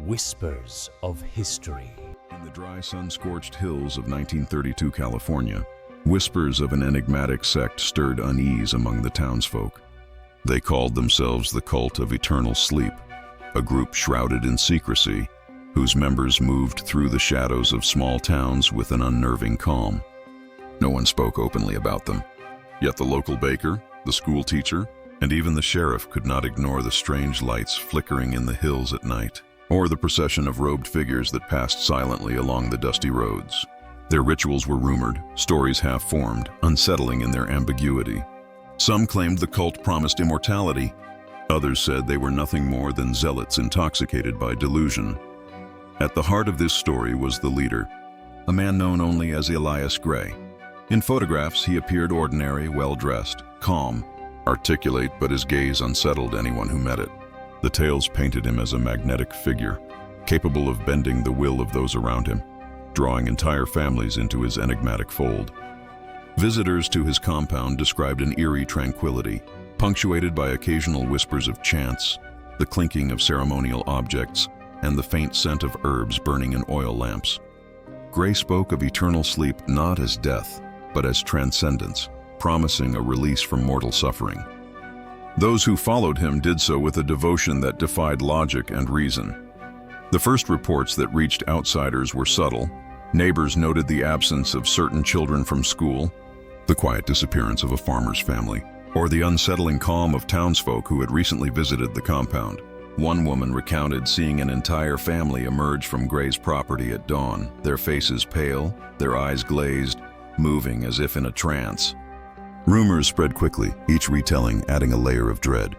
Whispers of History. In the dry, sun-scorched hills of 1932 California, whispers of an enigmatic sect stirred unease among the townsfolk. They called themselves the Cult of Eternal Sleep, a group shrouded in secrecy, whose members moved through the shadows of small towns with an unnerving calm. No one spoke openly about them, yet the local baker, the school teacher, and even the sheriff could not ignore the strange lights flickering in the hills at night, or the procession of robed figures that passed silently along the dusty roads. Their rituals were rumored, stories half-formed, unsettling in their ambiguity. Some claimed the cult promised immortality. Others said they were nothing more than zealots intoxicated by delusion. At the heart of this story was the leader, a man known only as Elias Gray. In photographs, he appeared ordinary, well-dressed, calm, articulate, but his gaze unsettled anyone who met it. The tales painted him as a magnetic figure, capable of bending the will of those around him, drawing entire families into his enigmatic fold. Visitors to his compound described an eerie tranquility, punctuated by occasional whispers of chants, the clinking of ceremonial objects, and the faint scent of herbs burning in oil lamps. Gray spoke of eternal sleep not as death, but as transcendence, promising a release from mortal suffering. Those who followed him did so with a devotion that defied logic and reason. The first reports that reached outsiders were subtle. Neighbors noted the absence of certain children from school, the quiet disappearance of a farmer's family, or the unsettling calm of townsfolk who had recently visited the compound. One woman recounted seeing an entire family emerge from Gray's property at dawn, their faces pale, their eyes glazed, moving as if in a trance. Rumors spread quickly, each retelling adding a layer of dread.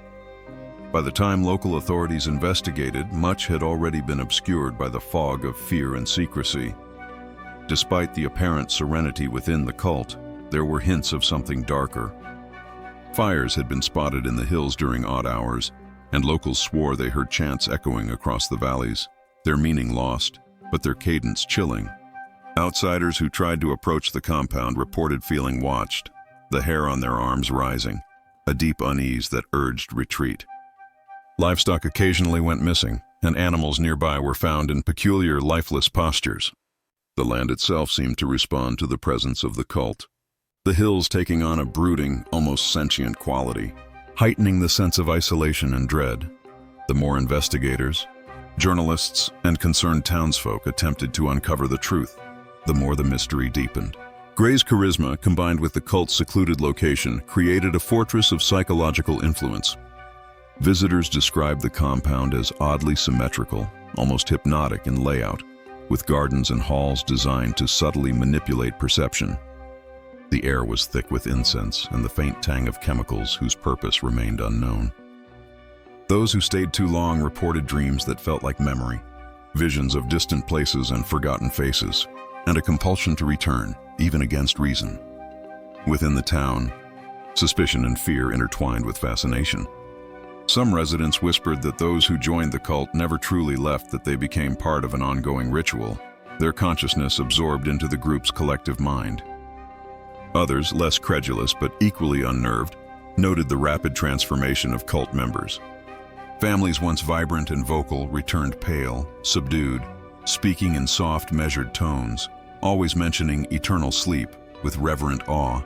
By the time local authorities investigated, much had already been obscured by the fog of fear and secrecy. Despite the apparent serenity within the cult, there were hints of something darker. Fires had been spotted in the hills during odd hours, and locals swore they heard chants echoing across the valleys, their meaning lost, but their cadence chilling. Outsiders who tried to approach the compound reported feeling watched, the hair on their arms rising, a deep unease that urged retreat. Livestock occasionally went missing, and animals nearby were found in peculiar, lifeless postures. The land itself seemed to respond to the presence of the cult, the hills taking on a brooding, almost sentient quality, heightening the sense of isolation and dread. The more investigators, journalists, and concerned townsfolk attempted to uncover the truth, the more the mystery deepened. Gray's charisma, combined with the cult's secluded location, created a fortress of psychological influence. Visitors described the compound as oddly symmetrical, almost hypnotic in layout, with gardens and halls designed to subtly manipulate perception. The air was thick with incense and the faint tang of chemicals whose purpose remained unknown. Those who stayed too long reported dreams that felt like memory, visions of distant places and forgotten faces, and a compulsion to return, even against reason. Within the town, suspicion and fear intertwined with fascination. Some residents whispered that those who joined the cult never truly left, that they became part of an ongoing ritual, their consciousness absorbed into the group's collective mind. Others, less credulous but equally unnerved, noted the rapid transformation of cult members. Families once vibrant and vocal returned pale, subdued, speaking in soft, measured tones, always mentioning eternal sleep with reverent awe.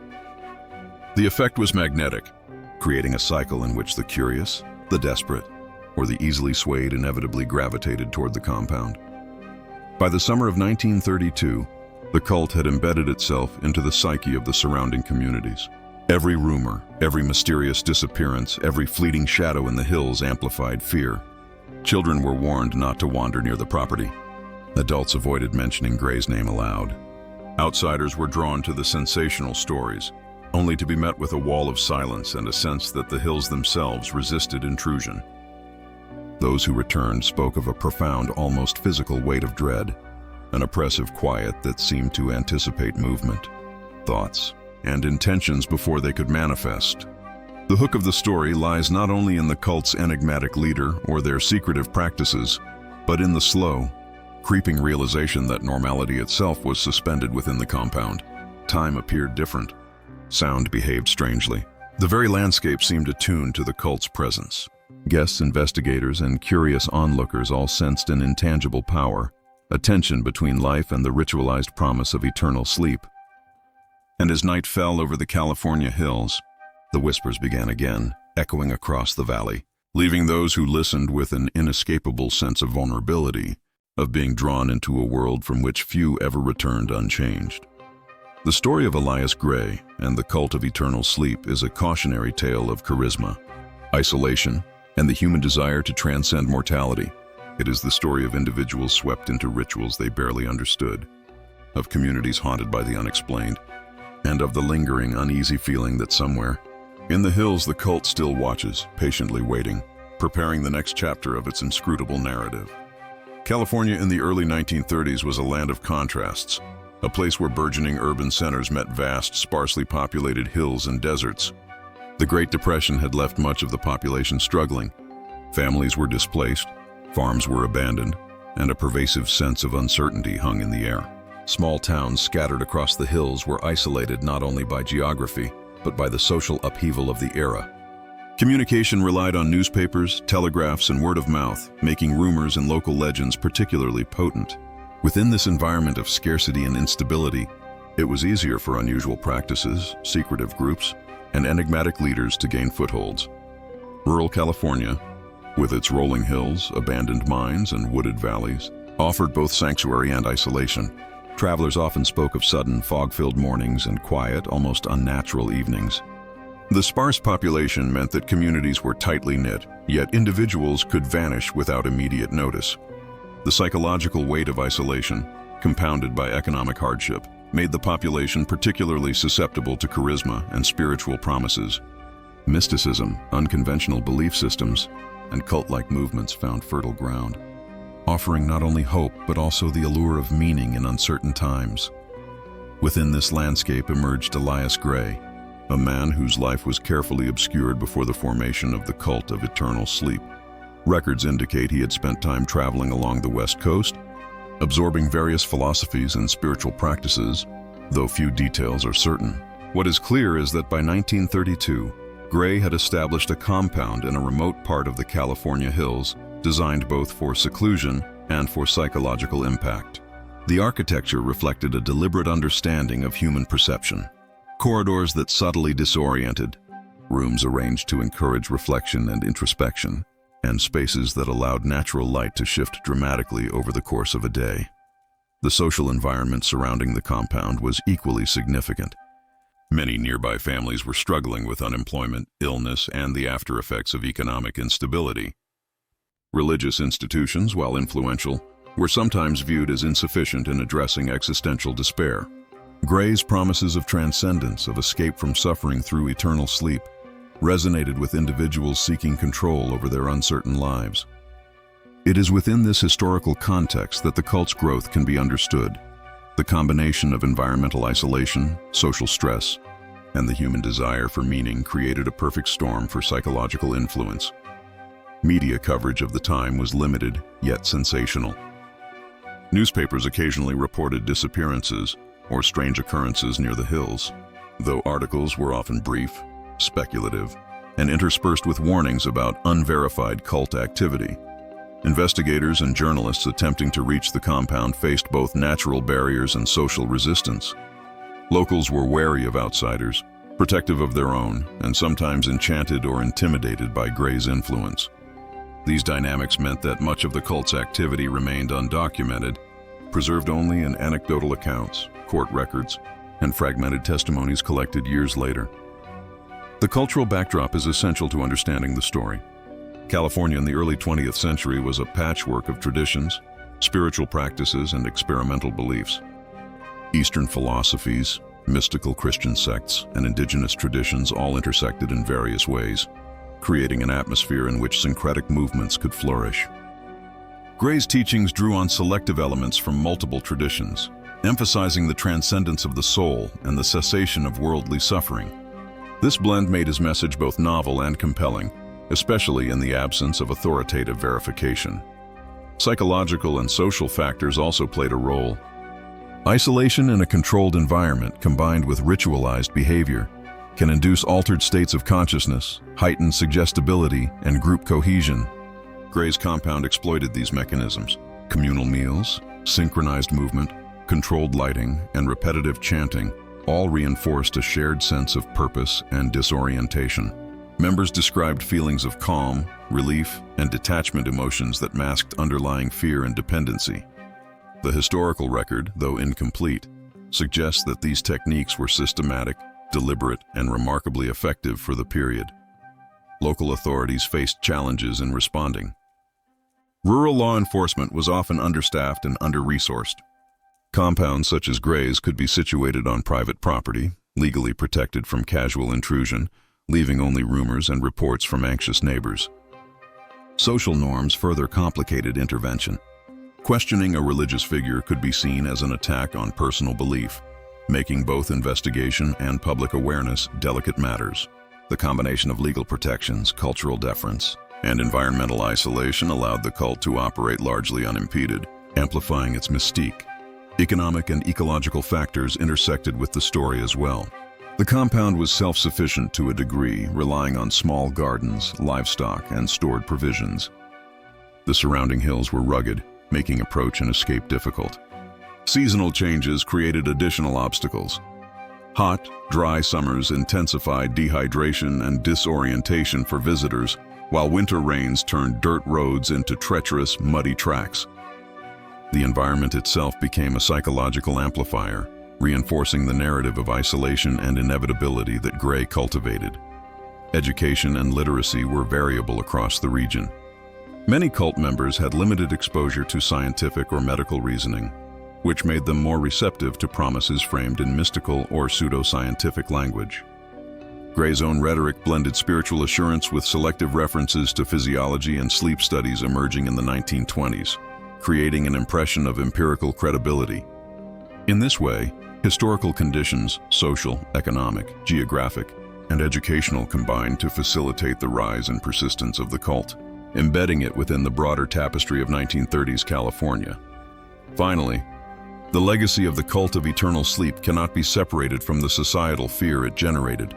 The effect was magnetic, creating a cycle in which the curious, the desperate, or the easily swayed inevitably gravitated toward the compound. By the summer of 1932, the cult had embedded itself into the psyche of the surrounding communities. Every rumor, every mysterious disappearance, every fleeting shadow in the hills amplified fear. Children were warned not to wander near the property. Adults avoided mentioning Gray's name aloud. Outsiders were drawn to the sensational stories, only to be met with a wall of silence and a sense that the hills themselves resisted intrusion. Those who returned spoke of a profound, almost physical weight of dread, an oppressive quiet that seemed to anticipate movement, thoughts, and intentions before they could manifest. The hook of the story lies not only in the cult's enigmatic leader or their secretive practices, but in the slow, creeping realization that normality itself was suspended within the compound. Time appeared different. Sound behaved strangely. The very landscape seemed attuned to the cult's presence. Guests, investigators, and curious onlookers all sensed an intangible power, a tension between life and the ritualized promise of eternal sleep. And as night fell over the California hills, the whispers began again, echoing across the valley, leaving those who listened with an inescapable sense of vulnerability, of being drawn into a world from which few ever returned unchanged. The story of Elias Gray and the cult of eternal sleep is a cautionary tale of charisma, isolation, and the human desire to transcend mortality. It is the story of individuals swept into rituals they barely understood, of communities haunted by the unexplained, and of the lingering, uneasy feeling that somewhere, in the hills, the cult still watches, patiently waiting, preparing the next chapter of its inscrutable narrative. California in the early 1930s was a land of contrasts, a place where burgeoning urban centers met vast, sparsely populated hills and deserts. The Great Depression had left much of the population struggling. Families were displaced, farms were abandoned, and a pervasive sense of uncertainty hung in the air. Small towns scattered across the hills were isolated not only by geography, but by the social upheaval of the era. Communication relied on newspapers, telegraphs, and word of mouth, making rumors and local legends particularly potent. Within this environment of scarcity and instability, it was easier for unusual practices, secretive groups, and enigmatic leaders to gain footholds. Rural California, with its rolling hills, abandoned mines, and wooded valleys, offered both sanctuary and isolation. Travelers often spoke of sudden, fog-filled mornings and quiet, almost unnatural evenings. The sparse population meant that communities were tightly knit, yet individuals could vanish without immediate notice. The psychological weight of isolation, compounded by economic hardship, made the population particularly susceptible to charisma and spiritual promises. Mysticism, unconventional belief systems, and cult-like movements found fertile ground, offering not only hope but also the allure of meaning in uncertain times. Within this landscape emerged Elias Gray, a man whose life was carefully obscured before the formation of the cult of eternal sleep. Records indicate he had spent time traveling along the West Coast, absorbing various philosophies and spiritual practices, though few details are certain. What is clear is that by 1932, Gray had established a compound in a remote part of the California hills, designed both for seclusion and for psychological impact. The architecture reflected a deliberate understanding of human perception. Corridors that subtly disoriented, rooms arranged to encourage reflection and introspection, and spaces that allowed natural light to shift dramatically over the course of a day. The social environment surrounding the compound was equally significant. Many nearby families were struggling with unemployment, illness, and the after-effects of economic instability. Religious institutions, while influential, were sometimes viewed as insufficient in addressing existential despair. Gray's promises of transcendence, of escape from suffering through eternal sleep, resonated with individuals seeking control over their uncertain lives. It is within this historical context that the cult's growth can be understood. The combination of environmental isolation, social stress, and the human desire for meaning created a perfect storm for psychological influence. Media coverage of the time was limited, yet sensational. Newspapers occasionally reported disappearances or strange occurrences near the hills, though articles were often brief, speculative, and interspersed with warnings about unverified cult activity. Investigators and journalists attempting to reach the compound faced both natural barriers and social resistance. Locals were wary of outsiders, protective of their own, and sometimes enchanted or intimidated by Gray's influence. These dynamics meant that much of the cult's activity remained undocumented, preserved only in anecdotal accounts, court records, and fragmented testimonies collected years later. The cultural backdrop is essential to understanding the story. California in the early 20th century was a patchwork of traditions, spiritual practices, and experimental beliefs. Eastern philosophies, mystical Christian sects, and indigenous traditions all intersected in various ways, creating an atmosphere in which syncretic movements could flourish. Gray's teachings drew on selective elements from multiple traditions, emphasizing the transcendence of the soul and the cessation of worldly suffering. This blend made his message both novel and compelling, especially in the absence of authoritative verification. Psychological and social factors also played a role. Isolation in a controlled environment combined with ritualized behavior can induce altered states of consciousness, heightened suggestibility, and group cohesion. Gray's compound exploited these mechanisms. Communal meals, synchronized movement, controlled lighting, and repetitive chanting all reinforced a shared sense of purpose and disorientation. Members described feelings of calm, relief, and detachment, emotions that masked underlying fear and dependency. The historical record, though incomplete, suggests that these techniques were systematic, deliberate, and remarkably effective for the period. Local authorities faced challenges in responding. Rural law enforcement was often understaffed and under-resourced. Compounds such as Gray's could be situated on private property, legally protected from casual intrusion, leaving only rumors and reports from anxious neighbors. Social norms further complicated intervention. Questioning a religious figure could be seen as an attack on personal belief, making both investigation and public awareness delicate matters. The combination of legal protections, cultural deference, and environmental isolation allowed the cult to operate largely unimpeded, amplifying its mystique. Economic and ecological factors intersected with the story as well. The compound was self-sufficient to a degree, relying on small gardens, livestock, and stored provisions. The surrounding hills were rugged, making approach and escape difficult. Seasonal changes created additional obstacles. Hot, dry summers intensified dehydration and disorientation for visitors, while winter rains turned dirt roads into treacherous, muddy tracks. The environment itself became a psychological amplifier, reinforcing the narrative of isolation and inevitability that Gray cultivated. Education and literacy were variable across the region. Many cult members had limited exposure to scientific or medical reasoning, which made them more receptive to promises framed in mystical or pseudo-scientific language. Gray's own rhetoric blended spiritual assurance with selective references to physiology and sleep studies emerging in the 1920s, creating an impression of empirical credibility. In this way, historical conditions, social, economic, geographic, and educational combined to facilitate the rise and persistence of the cult, embedding it within the broader tapestry of 1930s California. Finally, the legacy of the cult of eternal sleep cannot be separated from the societal fear it generated.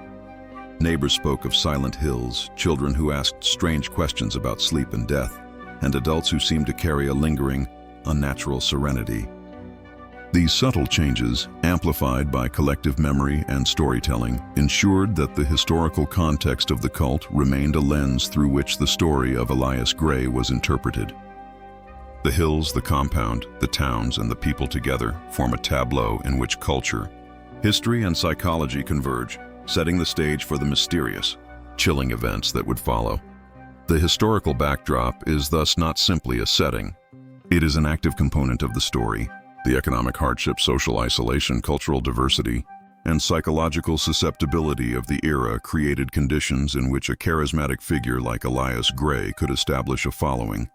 Neighbors spoke of silent hills, children who asked strange questions about sleep and death, and adults who seemed to carry a lingering, unnatural serenity. These subtle changes, amplified by collective memory and storytelling, ensured that the historical context of the cult remained a lens through which the story of Elias Gray was interpreted. The hills, the compound, the towns, and the people together form a tableau in which culture, history, and psychology converge, setting the stage for the mysterious, chilling events that would follow. The historical backdrop is thus not simply a setting. It is an active component of the story. The economic hardship, social isolation, cultural diversity, and psychological susceptibility of the era created conditions in which a charismatic figure like Elias Gray could establish a following,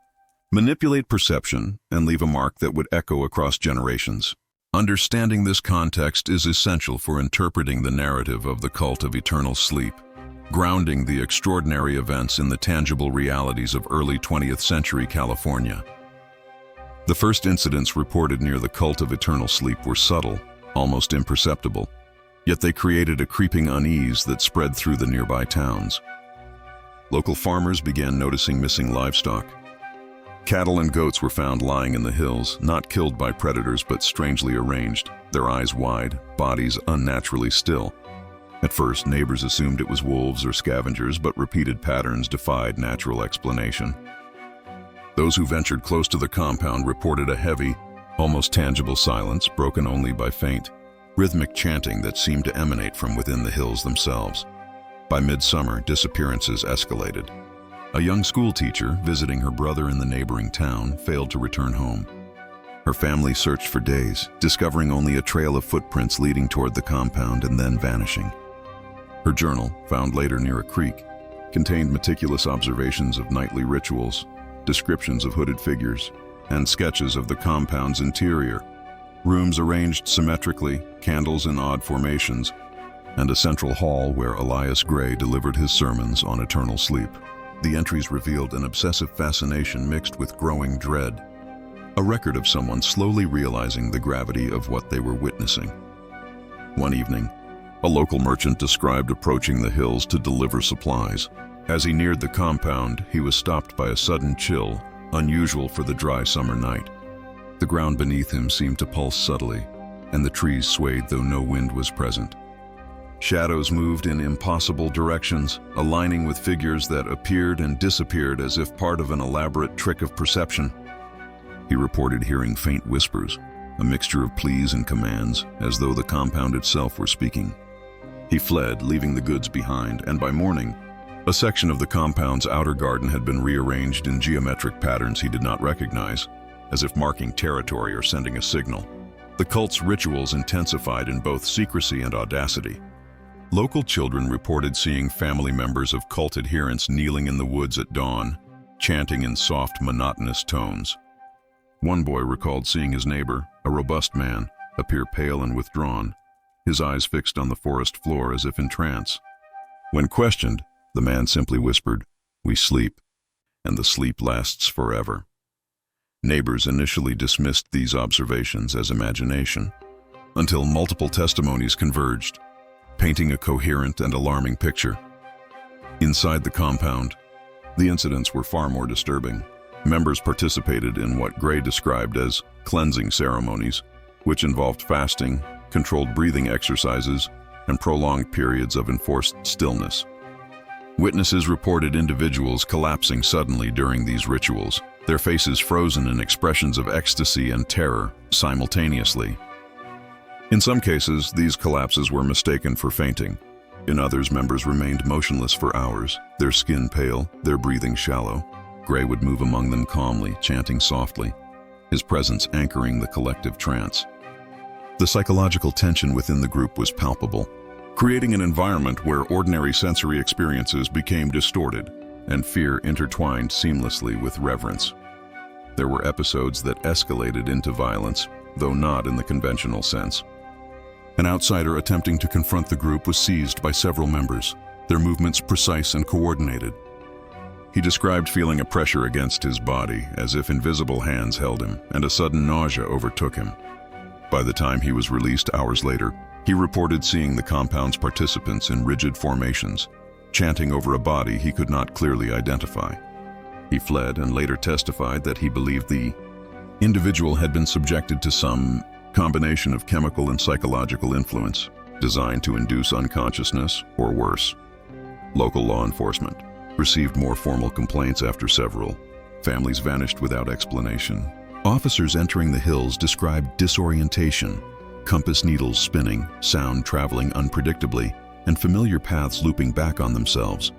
manipulate perception, and leave a mark that would echo across generations. Understanding this context is essential for interpreting the narrative of the cult of eternal sleep, grounding the extraordinary events in the tangible realities of early 20th century California. The first incidents reported near the cult of eternal sleep were subtle, almost imperceptible, yet they created a creeping unease that spread through the nearby towns. Local farmers began noticing missing livestock. Cattle and goats were found lying in the hills, not killed by predators but strangely arranged, their eyes wide, bodies unnaturally still. At first, neighbors assumed it was wolves or scavengers, but repeated patterns defied natural explanation. Those who ventured close to the compound reported a heavy, almost tangible silence, broken only by faint, rhythmic chanting that seemed to emanate from within the hills themselves. By midsummer, disappearances escalated. A young school teacher, visiting her brother in the neighboring town, failed to return home. Her family searched for days, discovering only a trail of footprints leading toward the compound and then vanishing. Her journal, found later near a creek, contained meticulous observations of nightly rituals, descriptions of hooded figures, and sketches of the compound's interior. Rooms arranged symmetrically, candles in odd formations, and a central hall where Elias Gray delivered his sermons on eternal sleep. The entries revealed an obsessive fascination mixed with growing dread, a record of someone slowly realizing the gravity of what they were witnessing. One evening, A local merchant described approaching the hills to deliver supplies. As he neared the compound, he was stopped by a sudden chill, unusual for the dry summer night. The ground beneath him seemed to pulse subtly, and the trees swayed though no wind was present. Shadows moved in impossible directions, aligning with figures that appeared and disappeared as if part of an elaborate trick of perception. He reported hearing faint whispers, a mixture of pleas and commands, as though the compound itself were speaking. He fled, leaving the goods behind, and by morning, a section of the compound's outer garden had been rearranged in geometric patterns he did not recognize, as if marking territory or sending a signal. The cult's rituals intensified in both secrecy and audacity. Local children reported seeing family members of cult adherents kneeling in the woods at dawn, chanting in soft, monotonous tones. One boy recalled seeing his neighbor, a robust man, appear pale and withdrawn, his eyes fixed on the forest floor as if in trance. When questioned, the man simply whispered, "We sleep, and the sleep lasts forever." Neighbors initially dismissed these observations as imagination, until multiple testimonies converged, painting a coherent and alarming picture. Inside the compound, the incidents were far more disturbing. Members participated in what Gray described as cleansing ceremonies, which involved fasting, controlled breathing exercises, and prolonged periods of enforced stillness. Witnesses reported individuals collapsing suddenly during these rituals, their faces frozen in expressions of ecstasy and terror simultaneously. In some cases, these collapses were mistaken for fainting. In others, members remained motionless for hours, their skin pale, their breathing shallow. Gray would move among them calmly, chanting softly, his presence anchoring the collective trance. The psychological tension within the group was palpable, creating an environment where ordinary sensory experiences became distorted and fear intertwined seamlessly with reverence. There were episodes that escalated into violence, though not in the conventional sense. An outsider attempting to confront the group was seized by several members, their movements precise and coordinated. He described feeling a pressure against his body, as if invisible hands held him, and a sudden nausea overtook him. By the time he was released hours later, he reported seeing the compound's participants in rigid formations, chanting over a body he could not clearly identify. He fled and later testified that he believed the individual had been subjected to some combination of chemical and psychological influence, designed to induce unconsciousness or worse. Local law enforcement received more formal complaints after several. Families vanished without explanation. Officers entering the hills described disorientation, compass needles spinning, sound traveling unpredictably, and familiar paths looping back on themselves.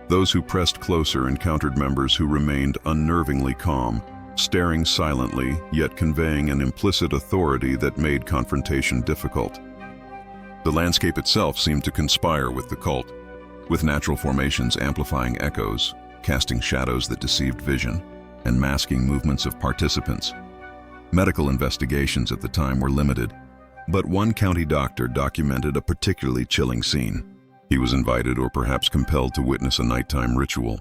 Those who pressed closer encountered members who remained unnervingly calm, staring silently, yet conveying an implicit authority that made confrontation difficult. The landscape itself seemed to conspire with the cult, with natural formations amplifying echoes, casting shadows that deceived vision, and masking movements of participants. Medical investigations at the time were limited, but one county doctor documented a particularly chilling scene. He was invited or perhaps compelled to witness a nighttime ritual.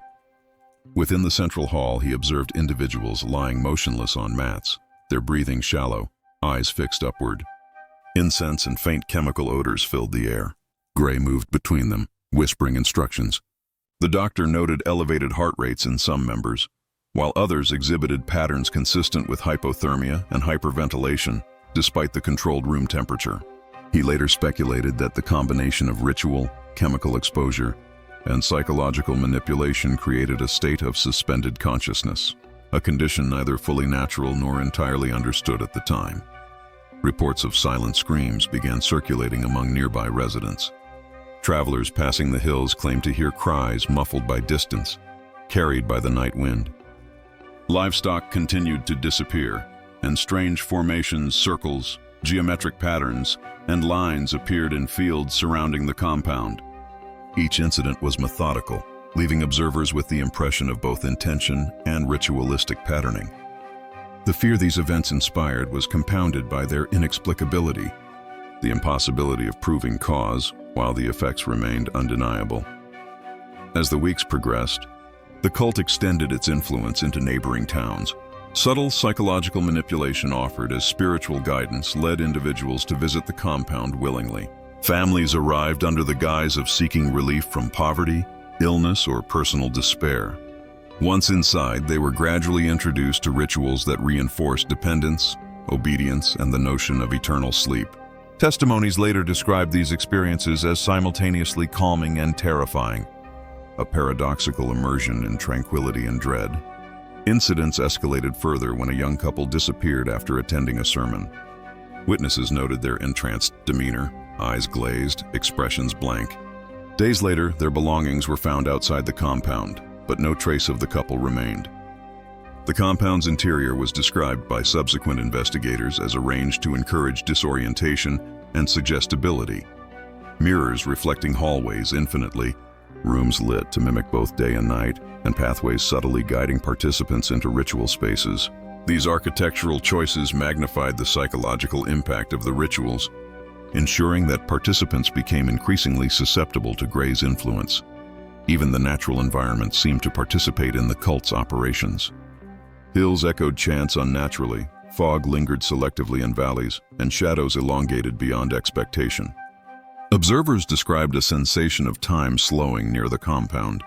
Within the central hall, he observed individuals lying motionless on mats, their breathing shallow, eyes fixed upward. Incense and faint chemical odors filled the air. Gray moved between them, whispering instructions. The doctor noted elevated heart rates in some members, while others exhibited patterns consistent with hypothermia and hyperventilation, despite the controlled room temperature. He later speculated that the combination of ritual, chemical exposure, and psychological manipulation created a state of suspended consciousness, a condition neither fully natural nor entirely understood at the time. Reports of silent screams began circulating among nearby residents. Travelers passing the hills claimed to hear cries muffled by distance, carried by the night wind. Livestock continued to disappear, and strange formations, circles, geometric patterns, and lines appeared in fields surrounding the compound. Each incident was methodical, leaving observers with the impression of both intention and ritualistic patterning. The fear these events inspired was compounded by their inexplicability, the impossibility of proving cause, while the effects remained undeniable. As the weeks progressed, the cult extended its influence into neighboring towns. Subtle psychological manipulation offered as spiritual guidance led individuals to visit the compound willingly. Families arrived under the guise of seeking relief from poverty, illness, or personal despair. Once inside, they were gradually introduced to rituals that reinforced dependence, obedience, and the notion of eternal sleep. Testimonies later described these experiences as simultaneously calming and terrifying, a paradoxical immersion in tranquility and dread. Incidents escalated further when a young couple disappeared after attending a sermon. Witnesses noted their entranced demeanor, eyes glazed, expressions blank. Days later, their belongings were found outside the compound, but no trace of the couple remained. The compound's interior was described by subsequent investigators as arranged to encourage disorientation and suggestibility. Mirrors reflecting hallways infinitely, rooms lit to mimic both day and night, and pathways subtly guiding participants into ritual spaces. These architectural choices magnified the psychological impact of the rituals, ensuring that participants became increasingly susceptible to Gray's influence. Even the natural environment seemed to participate in the cult's operations. Hills echoed chants unnaturally, fog lingered selectively in valleys, and shadows elongated beyond expectation. Observers described a sensation of time slowing near the compound.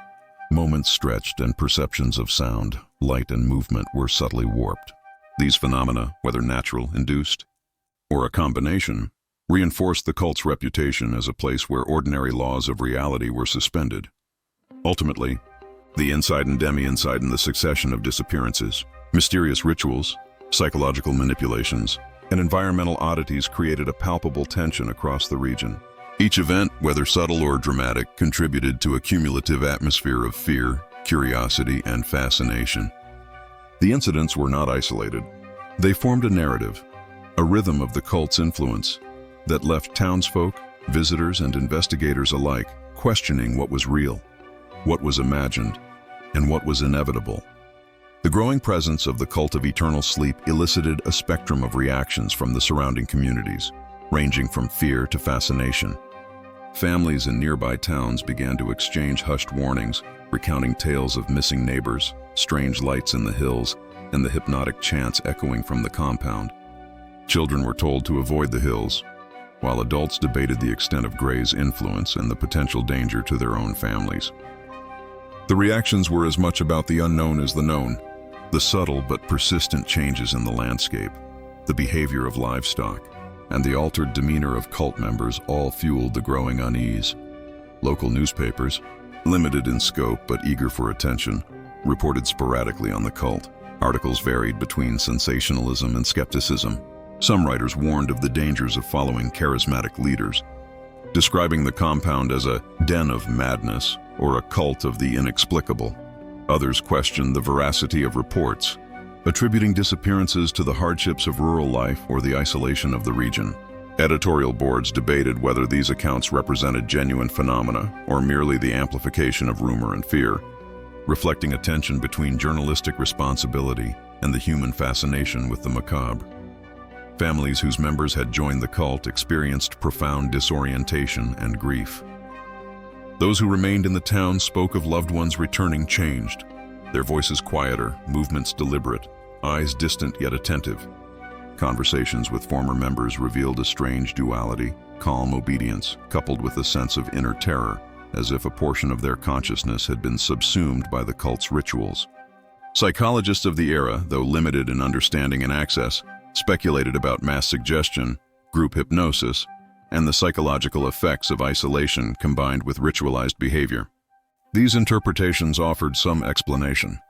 Moments stretched and perceptions of sound, light, and movement were subtly warped. These phenomena, whether natural, induced, or a combination, reinforced the cult's reputation as a place where ordinary laws of reality were suspended. Ultimately, the inside and demi-inside in the succession of disappearances, mysterious rituals, psychological manipulations, and environmental oddities created a palpable tension across the region. Each event, whether subtle or dramatic, contributed to a cumulative atmosphere of fear, curiosity, and fascination. The incidents were not isolated. They formed a narrative, a rhythm of the cult's influence, that left townsfolk, visitors, and investigators alike questioning what was real, what was imagined, and what was inevitable. The growing presence of the cult of eternal sleep elicited a spectrum of reactions from the surrounding communities, ranging from fear to fascination. Families in nearby towns began to exchange hushed warnings, recounting tales of missing neighbors, strange lights in the hills, and the hypnotic chants echoing from the compound. Children were told to avoid the hills, while adults debated the extent of Gray's influence and the potential danger to their own families. The reactions were as much about the unknown as the known, the subtle but persistent changes in the landscape, the behavior of livestock, and the altered demeanor of cult members all fueled the growing unease. Local newspapers, limited in scope but eager for attention, reported sporadically on the cult. Articles varied between sensationalism and skepticism. Some writers warned of the dangers of following charismatic leaders, describing the compound as a den of madness or a cult of the inexplicable. Others questioned the veracity of reports, attributing disappearances to the hardships of rural life or the isolation of the region. Editorial boards debated whether these accounts represented genuine phenomena or merely the amplification of rumor and fear, reflecting a tension between journalistic responsibility and the human fascination with the macabre. Families whose members had joined the cult experienced profound disorientation and grief. Those who remained in the town spoke of loved ones returning changed, their voices quieter, movements deliberate, eyes distant yet attentive. Conversations with former members revealed a strange duality, calm obedience, coupled with a sense of inner terror, as if a portion of their consciousness had been subsumed by the cult's rituals. Psychologists of the era, though limited in understanding and access, speculated about mass suggestion, group hypnosis, and the psychological effects of isolation combined with ritualized behavior. These interpretations offered some explanation,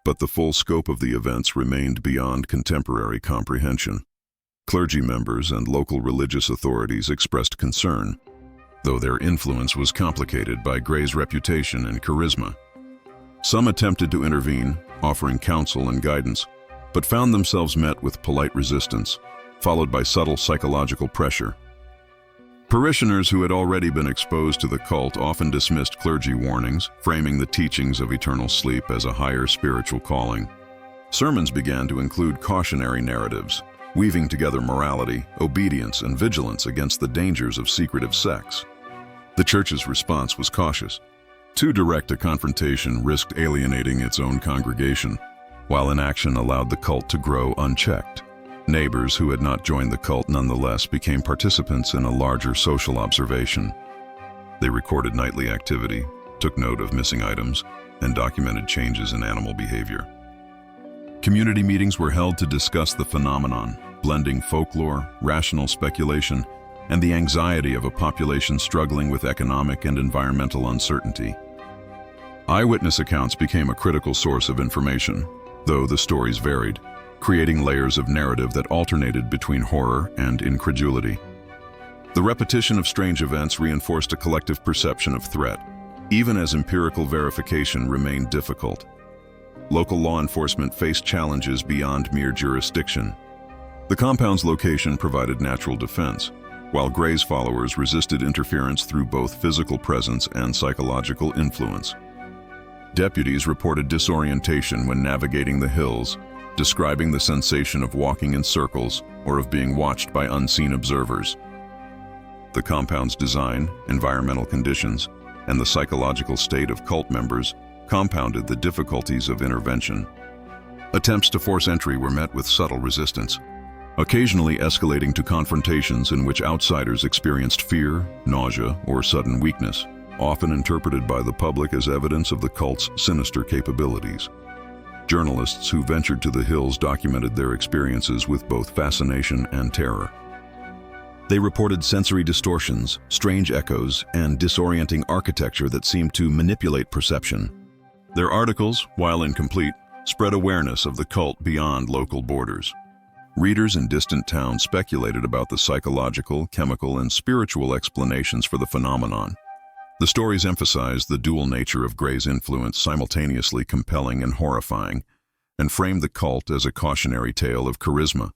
but the full scope of the events remained beyond contemporary comprehension. Clergy members and local religious authorities expressed concern, though their influence was complicated by Gray's reputation and charisma. Some attempted to intervene, offering counsel and guidance, but found themselves met with polite resistance, followed by subtle psychological pressure. Parishioners who had already been exposed to the cult often dismissed clergy warnings, framing the teachings of eternal sleep as a higher spiritual calling. Sermons began to include cautionary narratives, weaving together morality, obedience, and vigilance against the dangers of secretive sex. The church's response was cautious. Too direct a confrontation risked alienating its own congregation, while inaction allowed the cult to grow unchecked. Neighbors who had not joined the cult nonetheless became participants in a larger social observation. They recorded nightly activity, took note of missing items, and documented changes in animal behavior. Community meetings were held to discuss the phenomenon, blending folklore, rational speculation, and the anxiety of a population struggling with economic and environmental uncertainty. Eyewitness accounts became a critical source of information, though the stories varied, creating layers of narrative that alternated between horror and incredulity. The repetition of strange events reinforced a collective perception of threat, even as empirical verification remained difficult. Local law enforcement faced challenges beyond mere jurisdiction. The compound's location provided natural defense, while Gray's followers resisted interference through both physical presence and psychological influence. Deputies reported disorientation when navigating the hills, describing the sensation of walking in circles or of being watched by unseen observers. The compound's design, environmental conditions, and the psychological state of cult members compounded the difficulties of intervention. Attempts to force entry were met with subtle resistance, occasionally escalating to confrontations in which outsiders experienced fear, nausea, or sudden weakness, often interpreted by the public as evidence of the cult's sinister capabilities. Journalists who ventured to the hills documented their experiences with both fascination and terror. They reported sensory distortions, strange echoes, and disorienting architecture that seemed to manipulate perception. Their articles, while incomplete, spread awareness of the cult beyond local borders. Readers in distant towns speculated about the psychological, chemical, and spiritual explanations for the phenomenon. The stories emphasized the dual nature of Gray's influence, simultaneously compelling and horrifying, and framed the cult as a cautionary tale of charisma,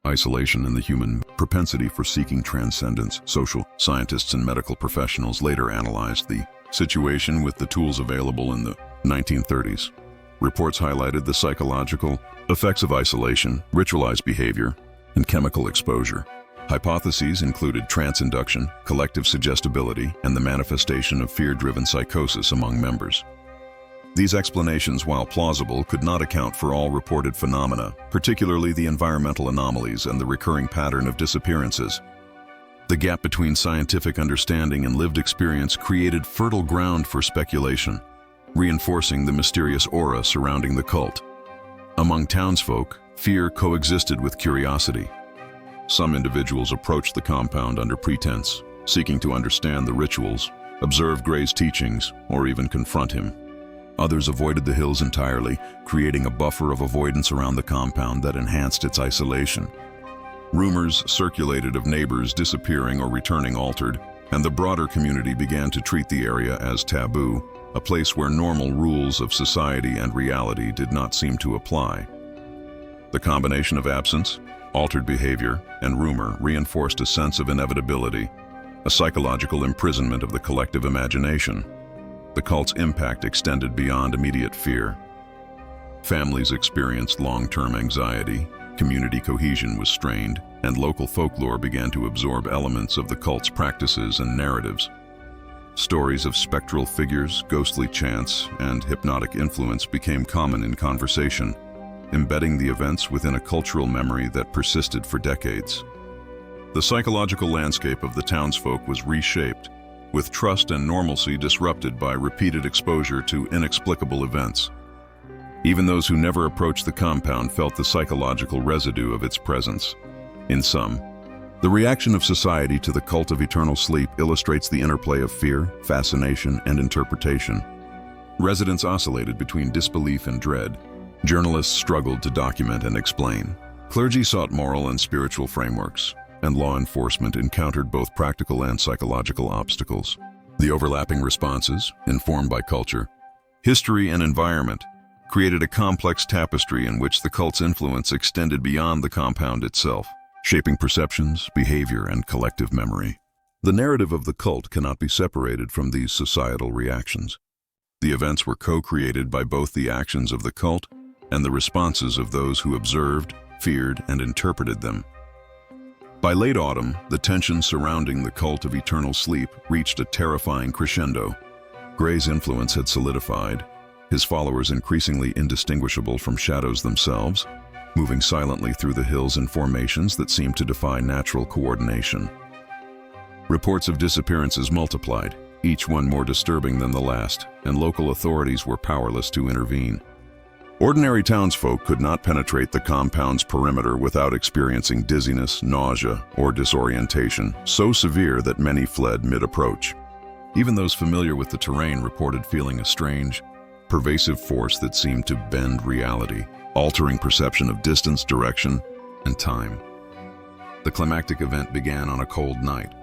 isolation, and the human propensity for seeking transcendence. Social scientists and medical professionals later analyzed the situation with the tools available in the 1930s. Reports highlighted the psychological effects of isolation, ritualized behavior, and chemical exposure. Hypotheses included trance induction, collective suggestibility, and the manifestation of fear-driven psychosis among members. These explanations, while plausible, could not account for all reported phenomena, particularly the environmental anomalies and the recurring pattern of disappearances. The gap between scientific understanding and lived experience created fertile ground for speculation, reinforcing the mysterious aura surrounding the cult. Among townsfolk, fear coexisted with curiosity. Some individuals approached the compound under pretense, seeking to understand the rituals, observe Gray's teachings, or even confront him. Others avoided the hills entirely, creating a buffer of avoidance around the compound that enhanced its isolation. Rumors circulated of neighbors disappearing or returning altered, and the broader community began to treat the area as taboo, a place where normal rules of society and reality did not seem to apply. The combination of absence, altered behavior, and rumor reinforced a sense of inevitability, a psychological imprisonment of the collective imagination. The cult's impact extended beyond immediate fear. Families experienced long-term anxiety, community cohesion was strained, and local folklore began to absorb elements of the cult's practices and narratives. Stories of spectral figures, ghostly chants, and hypnotic influence became common in conversation, embedding the events within a cultural memory that persisted for decades. The psychological landscape of the townsfolk was reshaped, with trust and normalcy disrupted by repeated exposure to inexplicable events. Even those who never approached the compound felt the psychological residue of its presence. In sum, the reaction of society to the cult of eternal sleep illustrates the interplay of fear, fascination, and interpretation. Residents oscillated between disbelief and dread. Journalists struggled to document and explain. Clergy sought moral and spiritual frameworks, and law enforcement encountered both practical and psychological obstacles. The overlapping responses, informed by culture, history, and environment, created a complex tapestry in which the cult's influence extended beyond the compound itself, shaping perceptions, behavior, and collective memory. The narrative of the cult cannot be separated from these societal reactions. The events were co-created by both the actions of the cult and the responses of those who observed, feared, and interpreted them. By late autumn, the tension surrounding the cult of eternal sleep reached a terrifying crescendo. Gray's influence had solidified, his followers increasingly indistinguishable from shadows themselves, moving silently through the hills in formations that seemed to defy natural coordination. Reports of disappearances multiplied, each one more disturbing than the last, and local authorities were powerless to intervene. Ordinary townsfolk could not penetrate the compound's perimeter without experiencing dizziness, nausea, or disorientation, so severe that many fled mid-approach. Even those familiar with the terrain reported feeling a strange, pervasive force that seemed to bend reality, altering perception of distance, direction, and time. The climactic event began on a cold night,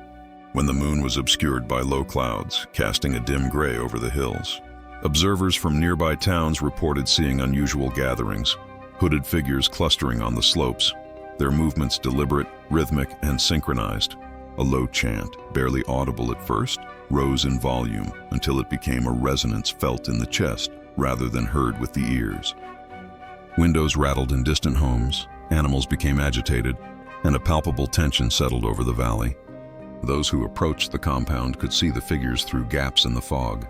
when the moon was obscured by low clouds, casting a dim gray over the hills. Observers from nearby towns reported seeing unusual gatherings, hooded figures clustering on the slopes, their movements deliberate, rhythmic, and synchronized. A low chant, barely audible at first, rose in volume until it became a resonance felt in the chest rather than heard with the ears. Windows rattled in distant homes, animals became agitated, and a palpable tension settled over the valley. Those who approached the compound could see the figures through gaps in the fog.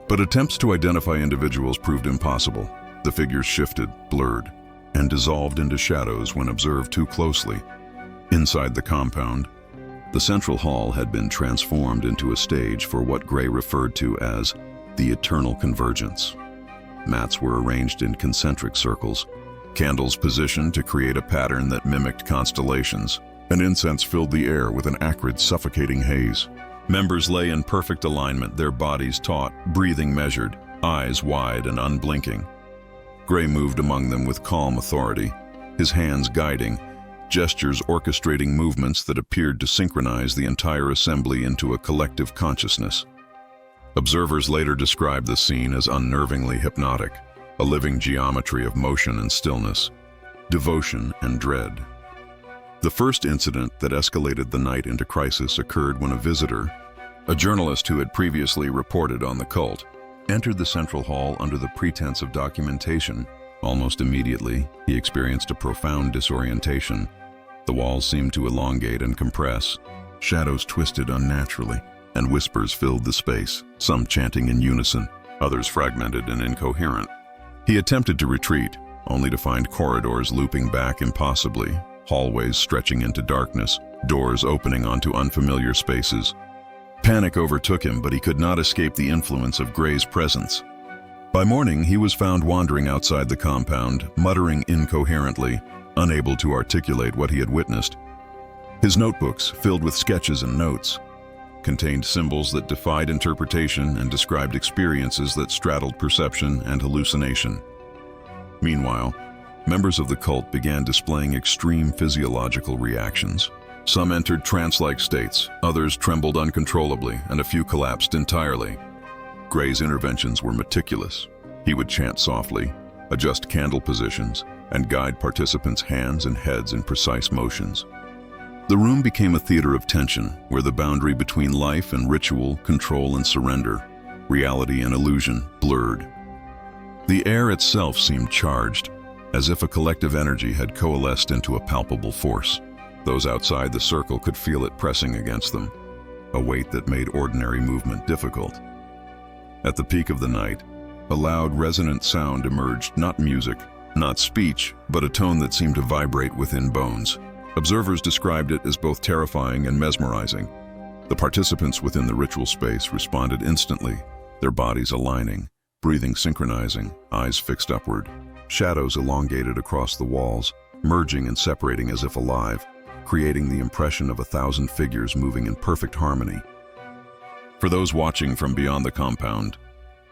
But attempts to identify individuals proved impossible. The figures shifted, blurred, and dissolved into shadows when observed too closely. Inside the compound, the central hall had been transformed into a stage for what Gray referred to as the eternal convergence. Mats were arranged in concentric circles, candles positioned to create a pattern that mimicked constellations, and incense filled the air with an acrid, suffocating haze. Members lay in perfect alignment, their bodies taut, breathing measured, eyes wide and unblinking. Gray moved among them with calm authority, his hands guiding, gestures orchestrating movements that appeared to synchronize the entire assembly into a collective consciousness. Observers later described the scene as unnervingly hypnotic, a living geometry of motion and stillness, devotion and dread. The first incident that escalated the night into crisis occurred when a visitor, a journalist who had previously reported on the cult, entered the central hall under the pretense of documentation. Almost immediately, he experienced a profound disorientation. The walls seemed to elongate and compress, shadows twisted unnaturally, and whispers filled the space, some chanting in unison, others fragmented and incoherent. He attempted to retreat, only to find corridors looping back impossibly, hallways stretching into darkness, doors opening onto unfamiliar spaces. Panic overtook him, but he could not escape the influence of Gray's presence. By morning, he was found wandering outside the compound, muttering incoherently, unable to articulate what he had witnessed. His notebooks, filled with sketches and notes, contained symbols that defied interpretation and described experiences that straddled perception and hallucination. Meanwhile, members of the cult began displaying extreme physiological reactions. Some entered trance-like states, others trembled uncontrollably, and a few collapsed entirely. Gray's interventions were meticulous. He would chant softly, adjust candle positions, and guide participants' hands and heads in precise motions. The room became a theater of tension, where the boundary between life and ritual, control and surrender, reality and illusion, blurred. The air itself seemed charged, as if a collective energy had coalesced into a palpable force. Those outside the circle could feel it pressing against them, a weight that made ordinary movement difficult. At the peak of the night, a loud, resonant sound emerged, not music, not speech, but a tone that seemed to vibrate within bones. Observers described it as both terrifying and mesmerizing. The participants within the ritual space responded instantly, their bodies aligning, breathing synchronizing, eyes fixed upward. Shadows elongated across the walls, merging and separating as if alive, creating the impression of 1,000 figures moving in perfect harmony. For those watching from beyond the compound,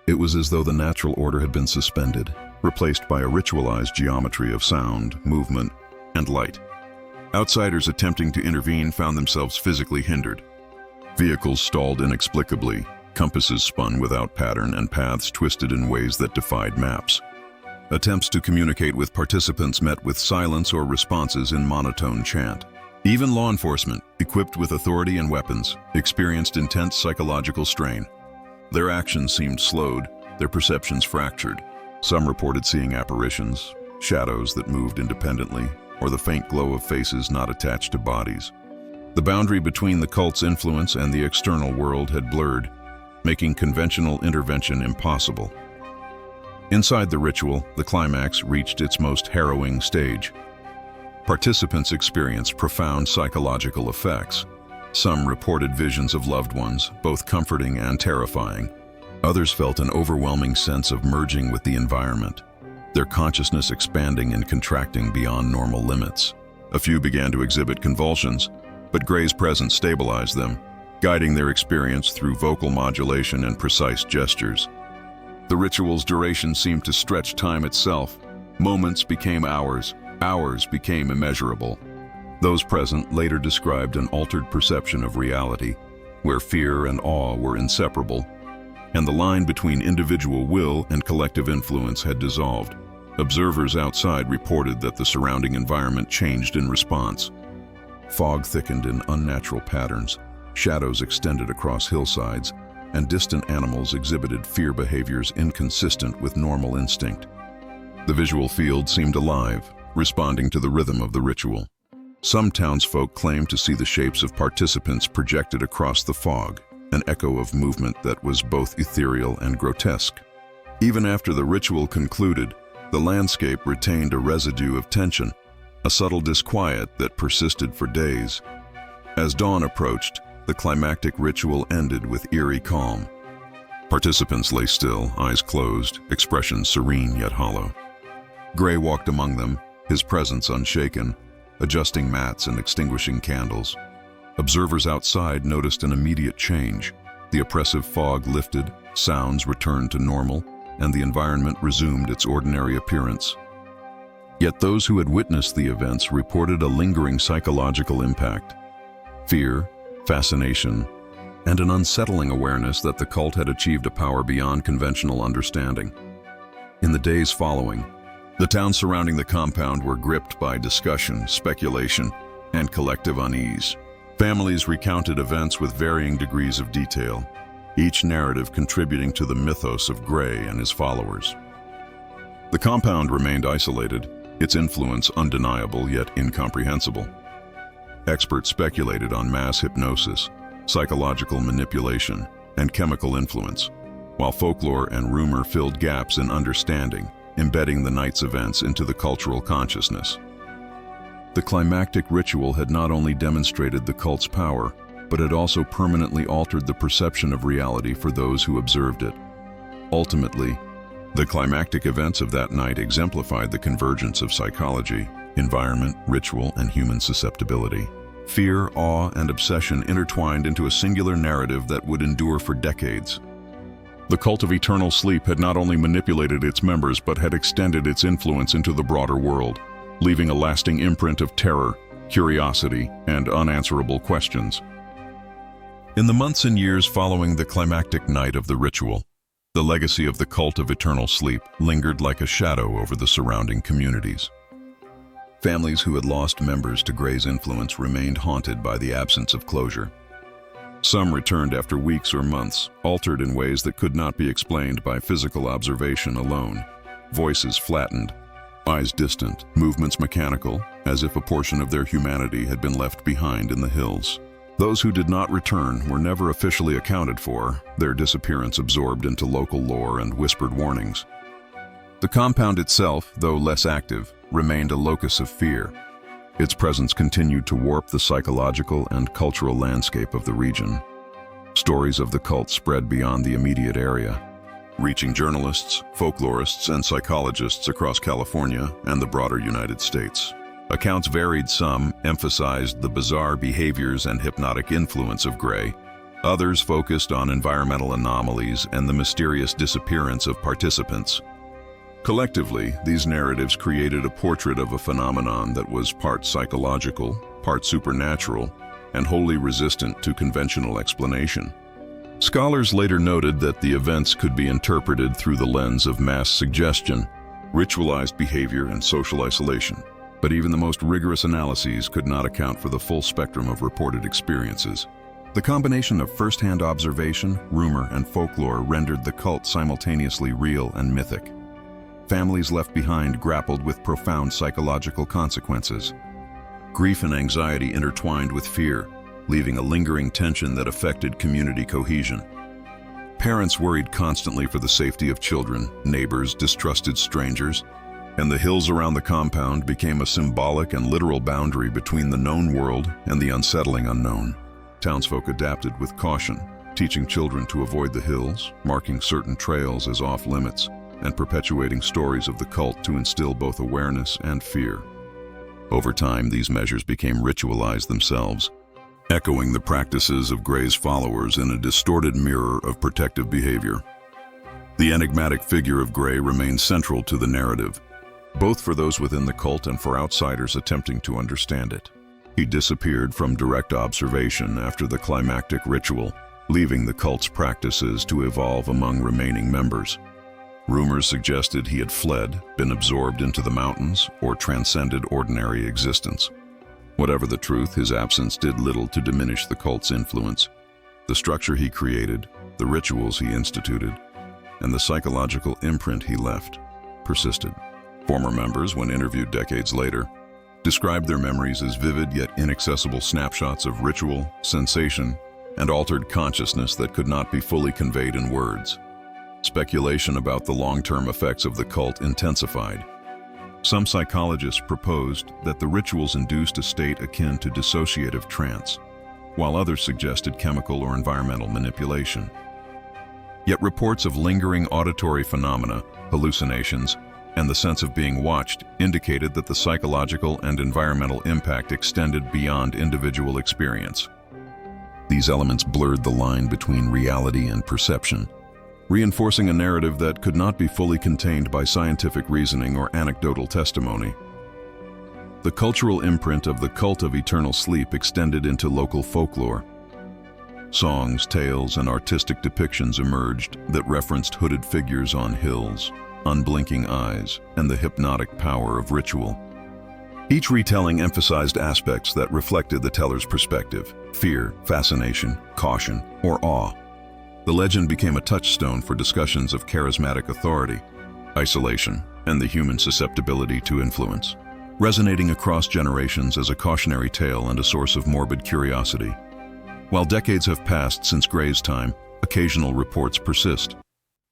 it was as though the natural order had been suspended, replaced by a ritualized geometry of sound, movement, and light. Outsiders attempting to intervene found themselves physically hindered. Vehicles stalled inexplicably, compasses spun without pattern, and paths twisted in ways that defied maps. Attempts to communicate with participants met with silence or responses in monotone chant. Even law enforcement, equipped with authority and weapons, experienced intense psychological strain. Their actions seemed slowed, their perceptions fractured. Some reported seeing apparitions, shadows that moved independently, or the faint glow of faces not attached to bodies. The boundary between the cult's influence and the external world had blurred, making conventional intervention impossible. Inside the ritual, the climax reached its most harrowing stage. Participants experienced profound psychological effects. Some reported visions of loved ones, both comforting and terrifying. Others felt an overwhelming sense of merging with the environment, their consciousness expanding and contracting beyond normal limits. A few began to exhibit convulsions, but Gray's presence stabilized them, guiding their experience through vocal modulation and precise gestures. The ritual's duration seemed to stretch time itself. Moments became hours, hours became immeasurable. Those present later described an altered perception of reality, where fear and awe were inseparable, and the line between individual will and collective influence had dissolved. Observers outside reported that the surrounding environment changed in response. Fog thickened in unnatural patterns, shadows extended across hillsides, and distant animals exhibited fear behaviors inconsistent with normal instinct. The visual field seemed alive, responding to the rhythm of the ritual. Some townsfolk claimed to see the shapes of participants projected across the fog, an echo of movement that was both ethereal and grotesque. Even after the ritual concluded, the landscape retained a residue of tension, a subtle disquiet that persisted for days. As dawn approached, the climactic ritual ended with eerie calm. Participants lay still, eyes closed, expressions serene yet hollow. Gray walked among them, his presence unshaken, adjusting mats and extinguishing candles. Observers outside noticed an immediate change. The oppressive fog lifted, sounds returned to normal, and the environment resumed its ordinary appearance. Yet those who had witnessed the events reported a lingering psychological impact. Fear, fascination, and an unsettling awareness that the cult had achieved a power beyond conventional understanding. In the days following, the towns surrounding the compound were gripped by discussion, speculation, and collective unease. Families recounted events with varying degrees of detail, each narrative contributing to the mythos of Gray and his followers. The compound remained isolated, its influence undeniable yet incomprehensible. Experts speculated on mass hypnosis, psychological manipulation, and chemical influence, while folklore and rumor filled gaps in understanding, embedding the night's events into the cultural consciousness. The climactic ritual had not only demonstrated the cult's power, but had also permanently altered the perception of reality for those who observed it. Ultimately, the climactic events of that night exemplified the convergence of psychology, environment, ritual, and human susceptibility. Fear, awe, and obsession intertwined into a singular narrative that would endure for decades. The cult of eternal sleep had not only manipulated its members but had extended its influence into the broader world, leaving a lasting imprint of terror, curiosity, and unanswerable questions. In the months and years following the climactic night of the ritual, the legacy of the cult of eternal sleep lingered like a shadow over the surrounding communities. Families who had lost members to Gray's influence remained haunted by the absence of closure. Some returned after weeks or months, altered in ways that could not be explained by physical observation alone. Voices flattened, eyes distant, movements mechanical, as if a portion of their humanity had been left behind in the hills. Those who did not return were never officially accounted for, their disappearance absorbed into local lore and whispered warnings. The compound itself, though less active, remained a locus of fear. Its presence continued to warp the psychological and cultural landscape of the region. Stories of the cult spread beyond the immediate area, reaching journalists, folklorists, and psychologists across California and the broader United States. Accounts varied. Some emphasized the bizarre behaviors and hypnotic influence of Gray. Others focused on environmental anomalies and the mysterious disappearance of participants. Collectively, these narratives created a portrait of a phenomenon that was part psychological, part supernatural, and wholly resistant to conventional explanation. Scholars later noted that the events could be interpreted through the lens of mass suggestion, ritualized behavior, and social isolation. But even the most rigorous analyses could not account for the full spectrum of reported experiences. The combination of first-hand observation, rumor, and folklore rendered the cult simultaneously real and mythic. Families left behind grappled with profound psychological consequences. Grief and anxiety intertwined with fear, leaving a lingering tension that affected community cohesion. Parents worried constantly for the safety of children, neighbors distrusted strangers, and the hills around the compound became a symbolic and literal boundary between the known world and the unsettling unknown. Townsfolk adapted with caution, teaching children to avoid the hills, marking certain trails as off-limits, and perpetuating stories of the cult to instill both awareness and fear. Over time, these measures became ritualized themselves, echoing the practices of Gray's followers in a distorted mirror of protective behavior. The enigmatic figure of Gray remains central to the narrative, both for those within the cult and for outsiders attempting to understand it. He disappeared from direct observation after the climactic ritual, leaving the cult's practices to evolve among remaining members. Rumors suggested he had fled, been absorbed into the mountains, or transcended ordinary existence. Whatever the truth, his absence did little to diminish the cult's influence. The structure he created, the rituals he instituted, and the psychological imprint he left persisted. Former members, when interviewed decades later, described their memories as vivid yet inaccessible snapshots of ritual, sensation, and altered consciousness that could not be fully conveyed in words. Speculation about the long-term effects of the cult intensified. Some psychologists proposed that the rituals induced a state akin to dissociative trance, while others suggested chemical or environmental manipulation. Yet reports of lingering auditory phenomena, hallucinations, and the sense of being watched indicated that the psychological and environmental impact extended beyond individual experience. These elements blurred the line between reality and perception, reinforcing a narrative that could not be fully contained by scientific reasoning or anecdotal testimony. The cultural imprint of the cult of eternal sleep extended into local folklore. Songs, tales, and artistic depictions emerged that referenced hooded figures on hills, unblinking eyes, and the hypnotic power of ritual. Each retelling emphasized aspects that reflected the teller's perspective: fear, fascination, caution, or awe. The legend became a touchstone for discussions of charismatic authority, isolation, and the human susceptibility to influence, resonating across generations as a cautionary tale and a source of morbid curiosity. While decades have passed since Gray's time, occasional reports persist.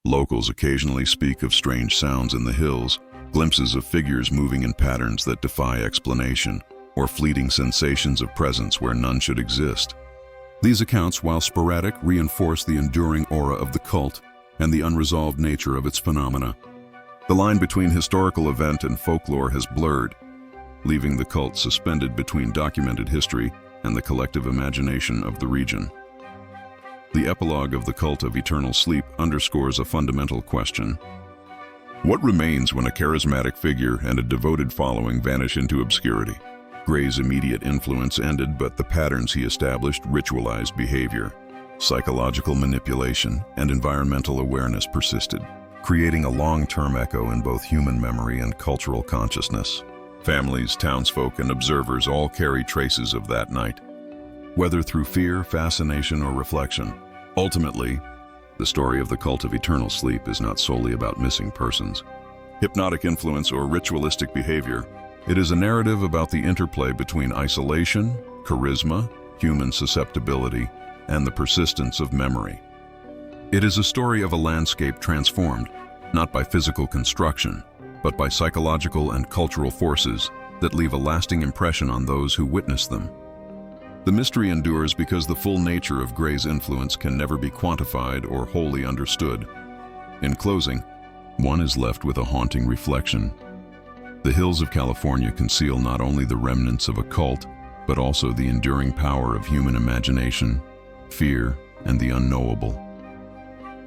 Locals occasionally speak of strange sounds in the hills, glimpses of figures moving in patterns that defy explanation, or fleeting sensations of presence where none should exist. These accounts, while sporadic, reinforce the enduring aura of the cult and the unresolved nature of its phenomena. The line between historical event and folklore has blurred, leaving the cult suspended between documented history and the collective imagination of the region. The epilogue of the cult of eternal sleep underscores a fundamental question. What remains when a charismatic figure and a devoted following vanish into obscurity? Gray's immediate influence ended, but the patterns he established, ritualized behavior, psychological manipulation, and environmental awareness persisted, creating a long-term echo in both human memory and cultural consciousness. Families, townsfolk, and observers all carry traces of that night, whether through fear, fascination, or reflection. Ultimately, the story of the cult of eternal sleep is not solely about missing persons, hypnotic influence, or ritualistic behavior. It is a narrative about the interplay between isolation, charisma, human susceptibility, and the persistence of memory. It is a story of a landscape transformed, not by physical construction, but by psychological and cultural forces that leave a lasting impression on those who witness them. The mystery endures because the full nature of Gray's influence can never be quantified or wholly understood. In closing, one is left with a haunting reflection. The hills of California conceal not only the remnants of a cult, but also the enduring power of human imagination, fear, and the unknowable.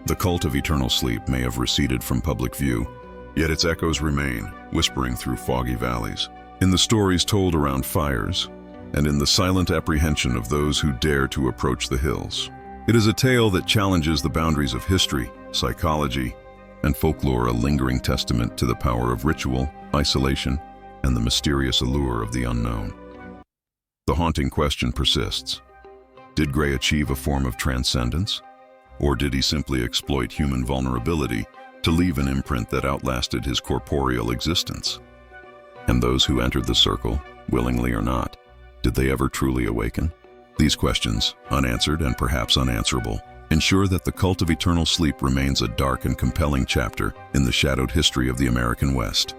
The cult of eternal sleep may have receded from public view, yet its echoes remain, whispering through foggy valleys, in the stories told around fires, and in the silent apprehension of those who dare to approach the hills. It is a tale that challenges the boundaries of history, psychology, and folklore, a lingering testament to the power of ritual, isolation, and the mysterious allure of the unknown. The haunting question persists. Did Gray achieve a form of transcendence? Or did he simply exploit human vulnerability to leave an imprint that outlasted his corporeal existence? And those who entered the circle, willingly or not, did they ever truly awaken? These questions, unanswered and perhaps unanswerable, ensure that the cult of eternal sleep remains a dark and compelling chapter in the shadowed history of the American West.